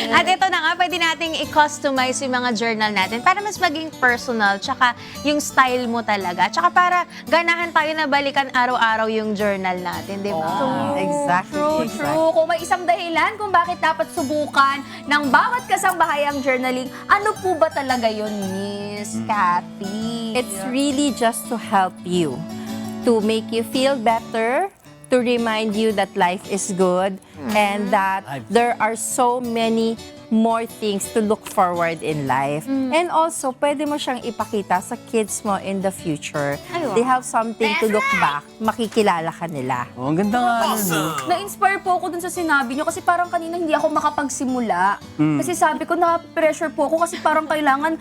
At ito na nga, pwede nating i-customize yung mga journal natin para mas maging personal, tsaka yung style mo talaga. Tsaka para ganahan tayo na balikan araw-araw yung journal natin, di ba? Exactly. True. Kung may isang dahilan kung bakit dapat subukan ng bawat kasambahay journaling, ano po ba talaga yun, Miss Cathy? It's really just to help you, to make you feel better, to remind you that life is good and that there are so many more things to look forward in life. And also, pwede mo siyang ipakita sa kids mo in the future. They have something to look back. Makikilala ka nila. Oh, ang ganda nga. Na-inspire po ako dun sa sinabi nyo kasi parang kanina hindi ako makapagsimula. Kasi sabi ko na-pressure po ako kasi parang kailangan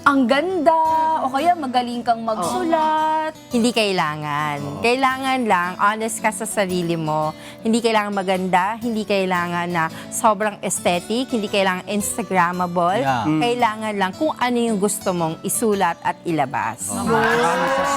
ang ganda o kaya magaling kang magsulat. Hindi kailangan. Kailangan lang, honest ka sa sarili mo. Hindi kailangan maganda, hindi kailangan na sobrang aesthetic, hindi kailangan Instagrammable. Yeah. Kailangan lang kung ano yung gusto mong isulat at ilabas.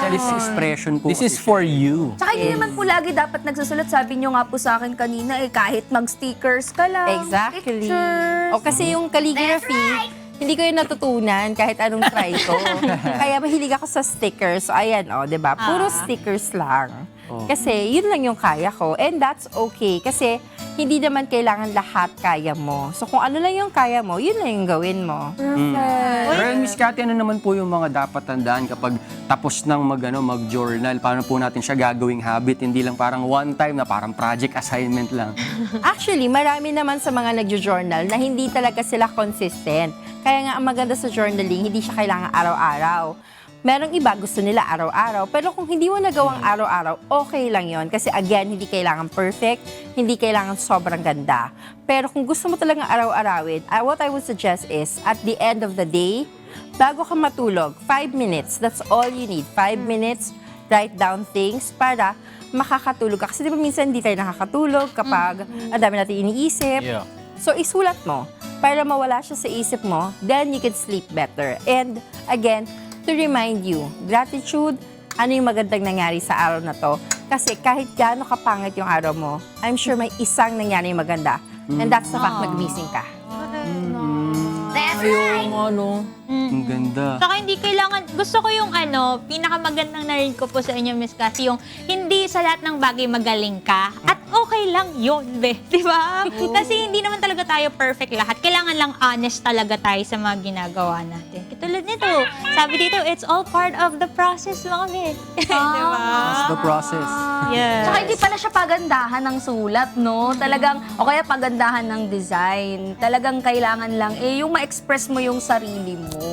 Self-expression po. This is for you. Tsaka hindi naman po lagi dapat nagsusulat. Sabi nyo nga po sa akin kanina, kahit mag-stickers ka lang, Exactly. pictures. O kasi yung calligraphy, hindi ko yung natutunan kahit anong try ko. Kaya mahilig ako sa stickers. So, ayan, o, diba? Puro stickers lang. Kasi yun lang yung kaya ko. And that's okay. Kasi hindi naman kailangan lahat kaya mo. So, kung ano lang yung kaya mo, yun lang yung gawin mo. Pero Miss Cathy, ano naman po yung mga dapat tandaan kapag tapos ng mag-journal? Paano po natin siya gagawing habit? Hindi lang parang one time na parang project assignment lang. Actually, marami naman sa mga nagjo-journal na hindi talaga sila consistent. Kaya nga, ang maganda sa journaling, hindi siya kailangan araw-araw. Merong iba, gusto nila araw-araw. Pero kung hindi mo nagawang araw-araw, okay lang yon. Kasi again, hindi kailangan perfect, hindi kailangan sobrang ganda. Pero kung gusto mo talagang araw-arawin, what I would suggest is, at the end of the day, bago ka matulog, 5 minutes, that's all you need. 5 minutes, write down things para makakatulog ka. Kasi di ba minsan hindi tayo nakakatulog kapag ang dami natin iniisip. Yeah. So, isulat mo para mawala siya sa isip mo, then you can sleep better. And again, to remind you, gratitude, ano yung magandang nangyari sa araw na to. Kasi kahit gaano kapangit yung araw mo, I'm sure may isang nangyari maganda. And that's the fact na gumising ka. Yung ano, Ang ganda. Saka hindi kailangan, gusto ko yung pinakamagandang narinig ko po sa inyo, Miss Cathy, yung hindi sa lahat ng bagay magaling ka. At okay lang yun, be. Di ba? Kasi hindi naman talaga tayo perfect lahat. Kailangan lang honest talaga tayo sa mga ginagawa natin. Katulad nito, sabi dito, it's all part of the process, mga be. Di ba? That's the process. Yes. Tsaka hindi pala siya pagandahan ng sulat, no? Talagang, o kaya pagandahan ng design. Talagang kailangan lang, yung ma-express mo yung sarili mo.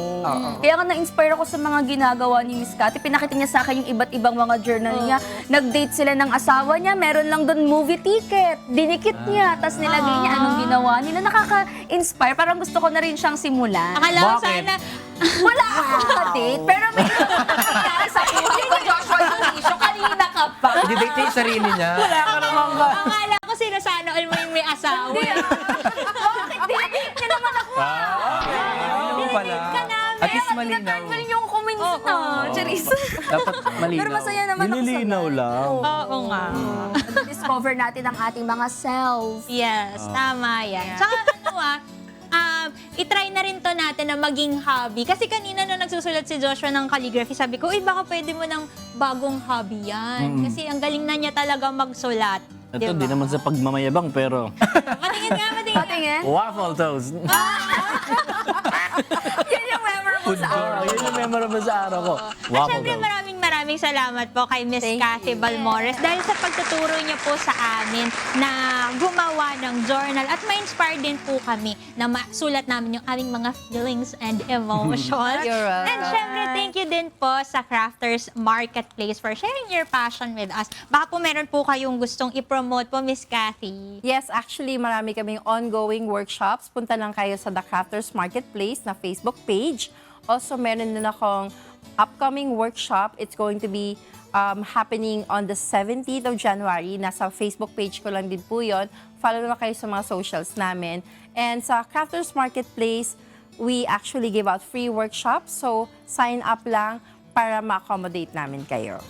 Kaya nga na-inspire ako sa mga ginagawa ni Miss Cathy. Pinakita niya sa akin yung iba't ibang mga journal niya. Nag-date sila ng asawa niya, meron lang doon movie ticket. Dinikit niya, tas nilagay niya anong ginawa nila. Nakaka-inspire. Parang gusto ko na rin siyang simulan. Akala ko sana, Wala akong ka-date, pero may nangyari sa buhay ko, Joshua, yung issue. Kanina ka pa. Hindi date niya yung sarili niya. akala ko sinasana all mo yung may asawa. Bakit dinidate niya naman ako? Ayun pala. At least malinaw. Tinatanggal yung comments na. Charis. Dapat malinaw. Pero masaya naman ako sa nililinaw lang. Oo nga. discover natin ang ating mga self. Yes, tama yan. Tsaka itry na rin to natin na maging hobby. Kasi kanina nung nagsusulat si Joshua ng calligraphy, sabi ko, baka pwede mo ng bagong hobby yan. Kasi ang galing na niya talaga magsulat. Ito, di naman sa pagmamayabang, pero Patingin nga, patingin. Patingin. waffle toast. Yan yung memorable sa araw. Yun yung memorable sa araw ko. At Waffle syempre toast. maraming salamat po kay Miss Thank Cathy you. Balmores dahil sa pagtuturo niyo po sa amin na gumawa ng journal at ma-inspire din po kami na masulat namin yung aming mga feelings and emotions. You're welcome. And syempre, thank you din po sa Crafters Marketplace for sharing your passion with us. Baka po meron po kayong gustong i-promote po, Miss Cathy. Yes, actually, marami kaming ongoing workshops. Punta lang kayo sa The Crafters Marketplace na Facebook page. Also, meron din akong upcoming workshop. It's going to be happening on the 17th of January. Nasa Facebook page ko lang din po yun. Follow naman kayo sa mga socials namin. And sa Crafters Marketplace, we actually give out free workshops. So, sign up lang para ma-accommodate namin kayo.